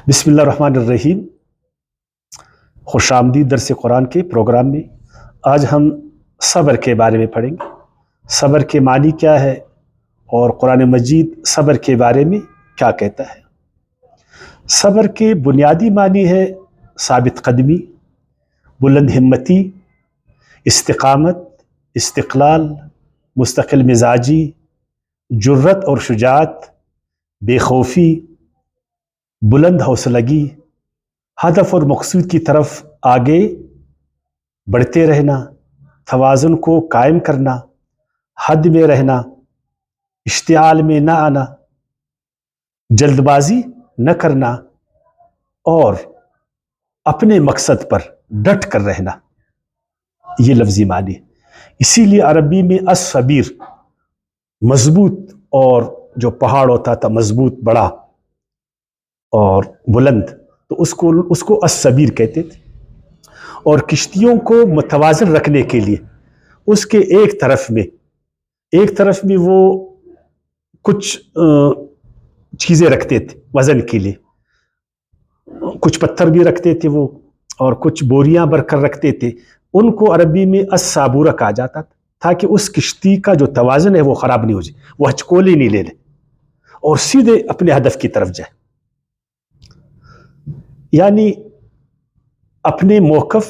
بسم اللہ الرحمن الرحیم۔ خوش آمدید درس قرآن کے پروگرام میں آج ہم صبر کے بارے میں پڑھیں گے۔ صبر کے معنی کیا ہے اور قرآن مجید صبر کے بارے میں کیا کہتا ہے۔ صبر کے بنیادی معنی ہے ثابت قدمی، بلند ہمتی، استقامت، استقلال، مستقل مزاجی، جرت اور شجاعت، بے خوفی، بلند حوصلگی، ہدف اور مقصود کی طرف آگے بڑھتے رہنا، توازن کو قائم کرنا، حد میں رہنا، اشتعال میں نہ آنا، جلد بازی نہ کرنا اور اپنے مقصد پر ڈٹ کر رہنا، یہ لفظی معنی ہے۔ اسی لیے عربی میں الصبیر مضبوط اور جو پہاڑ ہوتا تھا مضبوط بڑا اور بلند، تو اس کو الصبیر کہتے تھے۔ اور کشتیوں کو متوازن رکھنے کے لیے اس کے ایک طرف میں وہ کچھ چیزیں رکھتے تھے وزن کے لیے، کچھ پتھر بھی رکھتے تھے وہ، اور کچھ بوریاں بھر کر رکھتے تھے۔ ان کو عربی میں الصابورہ کہا جاتا تھا، تاکہ اس کشتی کا جو توازن ہے وہ خراب نہیں ہو جائے، وہ ہچکولی نہیں لے لے اور سیدھے اپنے ہدف کی طرف جائے، یعنی اپنے موقف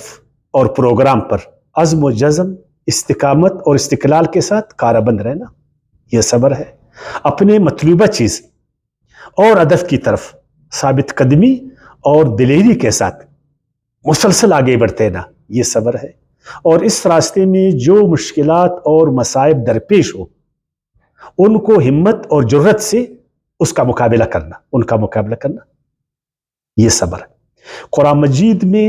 اور پروگرام پر عزم و جزم، استقامت اور استقلال کے ساتھ کاربند رہنا، یہ صبر ہے۔ اپنے مطلوبہ چیز اور ہدف کی طرف ثابت قدمی اور دلیری کے ساتھ مسلسل آگے بڑھتے رہنا، یہ صبر ہے۔ اور اس راستے میں جو مشکلات اور مصائب درپیش ہو ان کو ہمت اور جرت سے ان کا مقابلہ کرنا، یہ صبر ہے۔ قرآن مجید میں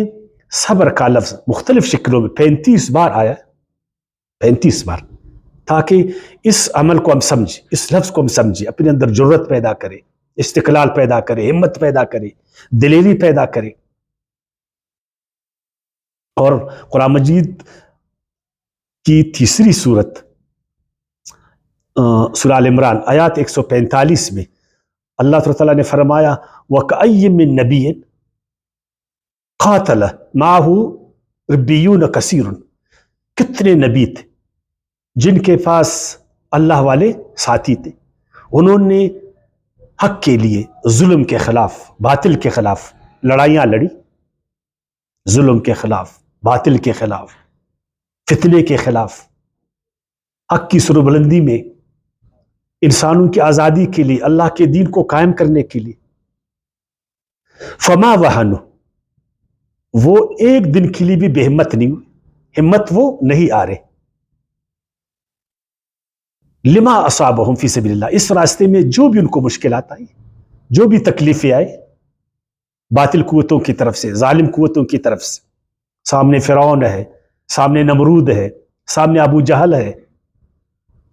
صبر کا لفظ مختلف شکلوں میں 35 بار آیا ہے، 35 بار، تاکہ اس عمل کو ہم سمجھیں، اس لفظ کو ہم سمجھیں، اپنے اندر جرت پیدا کرے، استقلال پیدا کرے، ہمت پیدا کرے، دلیری پیدا کرے۔ اور قرآن مجید کی تیسری سورت سورہ آل عمران آیات 145 میں اللہ تعالیٰ نے فرمایا وَكَأَيٍّ مِّن نَبِيٍّ قَاتَلَ مَعَهُ رِبِّيُّونَ كَثِيرٌ، کتنے نبی تھے جن کے پاس اللہ والے ساتھی تھے، انہوں نے حق کے لیے ظلم کے خلاف، باطل کے خلاف لڑائیاں لڑی، ظلم کے خلاف، باطل کے خلاف، فتنے کے خلاف، حق کی سر بلندی میں، انسانوں کی آزادی کے لیے، اللہ کے دین کو قائم کرنے کے لیے۔ فما وہنوا، وہ ایک دن کے لیے بھی بے ہمت نہیں ہوئی، ہمت وہ نہیں آ رہے، لما اصابہم فی سبیل اللہ، اس راستے میں جو بھی ان کو مشکلات آئی، جو بھی تکلیفیں آئے باطل قوتوں کی طرف سے، ظالم قوتوں کی طرف سے، سامنے فرعون ہے، سامنے نمرود ہے، سامنے ابو جہل ہے،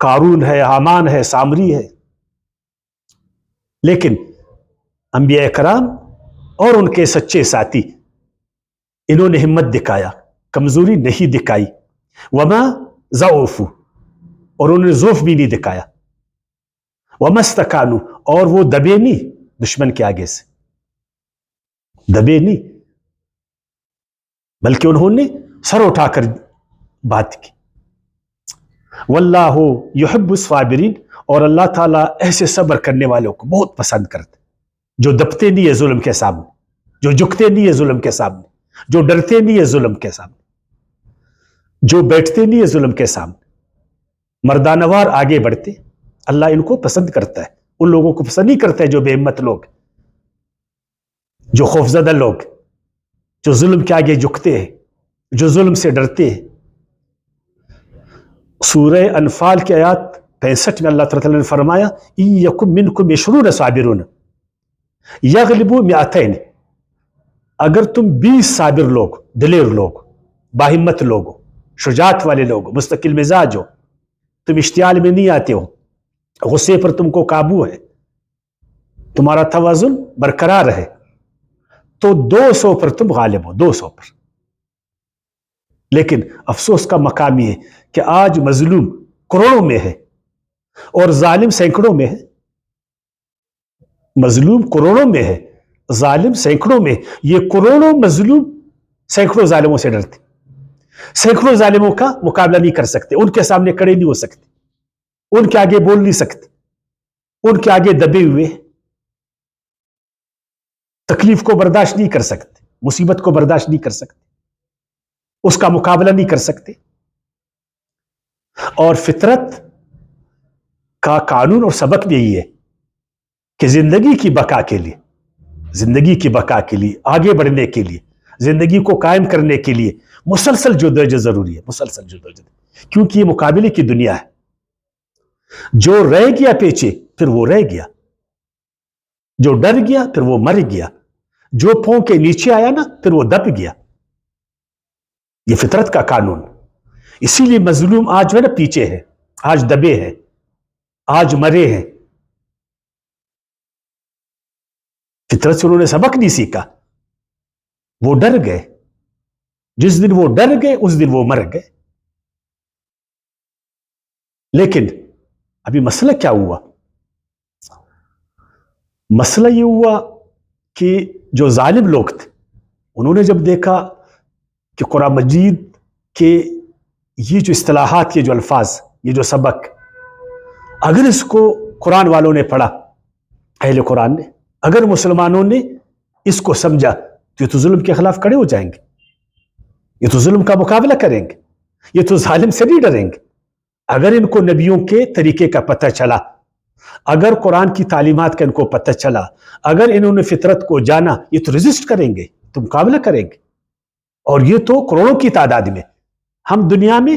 قارون ہے، حامان ہے، سامری ہے، لیکن انبیاء کرام اور ان کے سچے ساتھی انہوں نے ہمت دکھایا، کمزوری نہیں دکھائی، وما ضعفوا، اور انہوں نے ضعف بھی نہیں دکھایا، وما استکانوا، اور وہ دبے نہیں دشمن کے آگے سے، دبے نہیں، بلکہ انہوں نے سر اٹھا کر بات کی۔ واللہ یحب الصابرین، اور اللہ تعالیٰ ایسے صبر کرنے والوں کو بہت پسند کرتے، جو دبتے نہیں ہے ظلم کے سامنے، جو جھکتے نہیں ہے ظلم کے سامنے، جو ڈرتے نہیں ہے ظلم کے سامنے، جو بیٹھتے نہیں ہے ظلم کے سامنے، مردانوار آگے بڑھتے، اللہ ان کو پسند کرتا ہے۔ ان لوگوں کو پسند نہیں کرتا ہے جو بے ہمت لوگ، جو خوفزدہ لوگ، جو ظلم کے آگے جھکتے ہیں، جو ظلم سے ڈرتے ہیں۔ سورہ انفال کی آیات 65 میں اللہ تعالیٰ نے فرمایا إِن يَكُن مِّنكُمْ 20 صَابِرُونَ يَغْلِبُوا 200، اگر تم 20 صابر لوگ، دلیر لوگ، باہمت لوگ ہو، شجاعت والے لوگ ہو، مستقل مزاج ہو، تم اشتعال میں نہیں آتے ہو، غصے پر تم کو قابو ہے، تمہارا توازن برقرار ہے، تو 200 پر تم غالب ہو، 200 پر۔ لیکن افسوس کا مقام یہ ہے کہ آج مظلوم کروڑوں میں ہے اور ظالم سینکڑوں میں ہے، مظلوم کروڑوں میں ہے ظالم سینکڑوں میں، یہ کروڑوں مظلوم سینکڑوں ظالموں سے ڈرتے، سینکڑوں ظالموں کا مقابلہ نہیں کر سکتے، ان کے سامنے کھڑے نہیں ہو سکتے، ان کے آگے بول نہیں سکتے، ان کے آگے دبے ہوئے، تکلیف کو برداشت نہیں کر سکتے، مصیبت کو برداشت نہیں کر سکتے، اس کا مقابلہ نہیں کر سکتے۔ اور فطرت کا قانون اور سبق بھی یہی ہے کہ زندگی کی بقا کے لیے، زندگی کی بقا کے لیے، آگے بڑھنے کے لیے، زندگی کو قائم کرنے کے لیے مسلسل جدوجہد ضروری ہے، مسلسل جدوجہد، کیونکہ یہ مقابلے کی دنیا ہے۔ جو رہ گیا پیچھے پھر وہ رہ گیا، جو ڈر گیا پھر وہ مر گیا، جو پاؤں کے نیچے آیا نا پھر وہ دب گیا۔ یہ فطرت کا قانون۔ اسی لیے مظلوم آج جو ہے نا پیچھے ہے، آج دبے ہیں، آج مرے ہیں، فطرت سے انہوں نے سبق نہیں سیکھا، وہ ڈر گئے، جس دن وہ ڈر گئے اس دن وہ مر گئے۔ لیکن ابھی مسئلہ کیا ہوا؟ مسئلہ یہ ہوا کہ جو ظالم لوگ تھے انہوں نے جب دیکھا کہ قرآن مجید کے یہ جو اصطلاحات، یہ جو الفاظ، یہ جو سبق، اگر اس کو قرآن والوں نے پڑھا، اہل قرآن نے، اگر مسلمانوں نے اس کو سمجھا تو یہ تو ظلم کے خلاف کھڑے ہو جائیں گے، یہ تو ظلم کا مقابلہ کریں گے، یہ تو ظالم سے نہیں ڈریں گے۔ اگر ان کو نبیوں کے طریقے کا پتہ چلا، اگر قرآن کی تعلیمات کا ان کو پتہ چلا، اگر انہوں نے فطرت کو جانا، یہ تو ریزسٹ کریں گے، تو مقابلہ کریں گے۔ اور یہ تو کروڑوں کی تعداد میں، ہم دنیا میں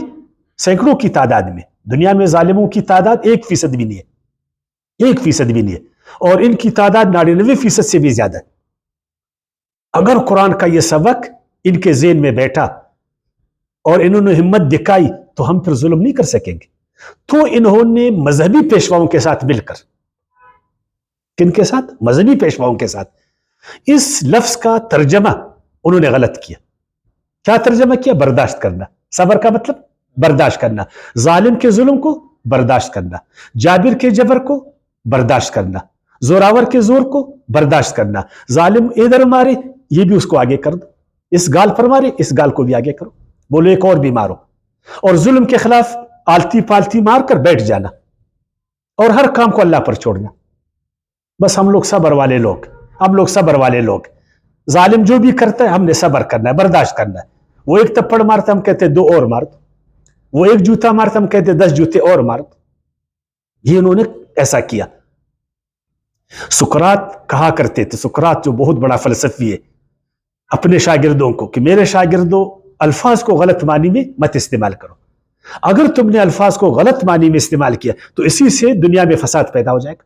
سینکڑوں کی تعداد میں، دنیا میں ظالموں کی تعداد 1% بھی نہیں ہے، 1% بھی نہیں ہے، اور ان کی تعداد 99% سے بھی زیادہ ہے۔ اگر قرآن کا یہ سبق ان کے ذہن میں بیٹھا اور انہوں نے ہمت دکھائی تو ہم پھر ظلم نہیں کر سکیں گے۔ تو انہوں نے مذہبی پیشواؤں کے ساتھ مل کر، کن کے ساتھ؟ مذہبی پیشواؤں کے ساتھ، اس لفظ کا ترجمہ انہوں نے غلط کیا۔ کیا ترجمہ کیا؟ برداشت کرنا۔ صبر کا مطلب برداشت کرنا، ظالم کے ظلم کو برداشت کرنا، جابر کے جبر کو برداشت کرنا، زوراور کے زور کو برداشت کرنا، ظالم ادھر مارے یہ بھی اس کو آگے کر دو، اس گال پر مارے اس گال کو بھی آگے کرو، بولو ایک اور بھی مارو، اور ظلم کے خلاف آلتی پالتی مار کر بیٹھ جانا، اور ہر کام کو اللہ پر چھوڑنا۔ بس ہم لوگ صبر والے لوگ، ہم لوگ صبر والے لوگ، ظالم جو بھی کرتا ہے ہم نے صبر کرنا ہے، برداشت کرنا ہے۔ وہ ایک تپڑ مارتا ہم کہتے 2 اور مار دو، وہ ایک جوتا مارتا ہم کہتے 10 جوتے اور مار دو۔ یہ انہوں نے ایسا کیا۔ سقراط کہا کرتے تھے، سقراط جو بہت بڑا فلسفی ہے، اپنے شاگردوں کو کہ میرے شاگردوں الفاظ کو غلط معنی میں مت استعمال کرو، اگر تم نے الفاظ کو غلط معنی میں استعمال کیا تو اسی سے دنیا میں فساد پیدا ہو جائے گا۔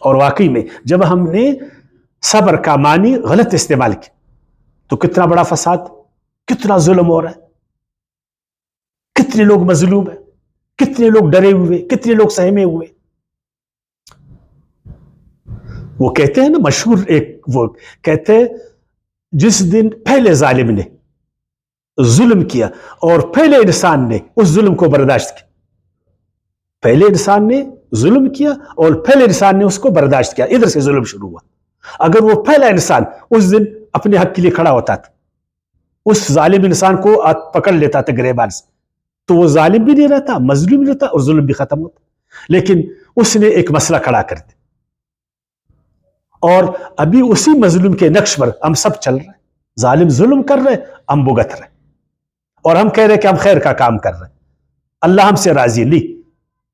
اور واقعی میں جب ہم نے صبر کا معنی غلط استعمال کیا تو کتنا بڑا فساد، کتنا ظلم ہو رہا ہے، کتنے لوگ مظلوم ہیں، کتنے لوگ ڈرے ہوئے، کتنے لوگ سہمے ہوئے۔ وہ کہتے ہیں نا مشہور، ایک وہ کہتے ہیں جس دن پہلے ظالم نے ظلم کیا اور پہلے انسان نے اس ظلم کو برداشت کیا، پہلے انسان نے ظلم کیا اور پہلے انسان نے اس کو برداشت کیا، ادھر سے ظلم شروع ہوا۔ اگر وہ پہلا انسان اس دن اپنے حق کے لیے کھڑا ہوتا تھا، اس ظالم انسان کو پکڑ لیتا تھا گریبان سے، تو وہ ظالم بھی نہیں رہتا، مظلوم بھی رہتا، اور ظلم بھی ختم ہوتا۔ لیکن اس نے ایک مسئلہ کھڑا کر دیا، اور ابھی اسی مظلوم کے نقش پر ہم سب چل رہے ہیں۔ ظالم ظلم کر رہے، ہم بھگت رہے، اور ہم کہہ رہے کہ ہم خیر کا کام کر رہے ہیں، اللہ ہم سے راضی نہیں۔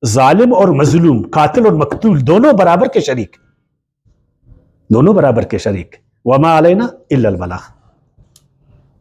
ظالم اور مظلوم، قاتل اور مقتول دونوں برابر کے شریک، دونوں برابر کے شریک۔ وما علینا الا البلاغ۔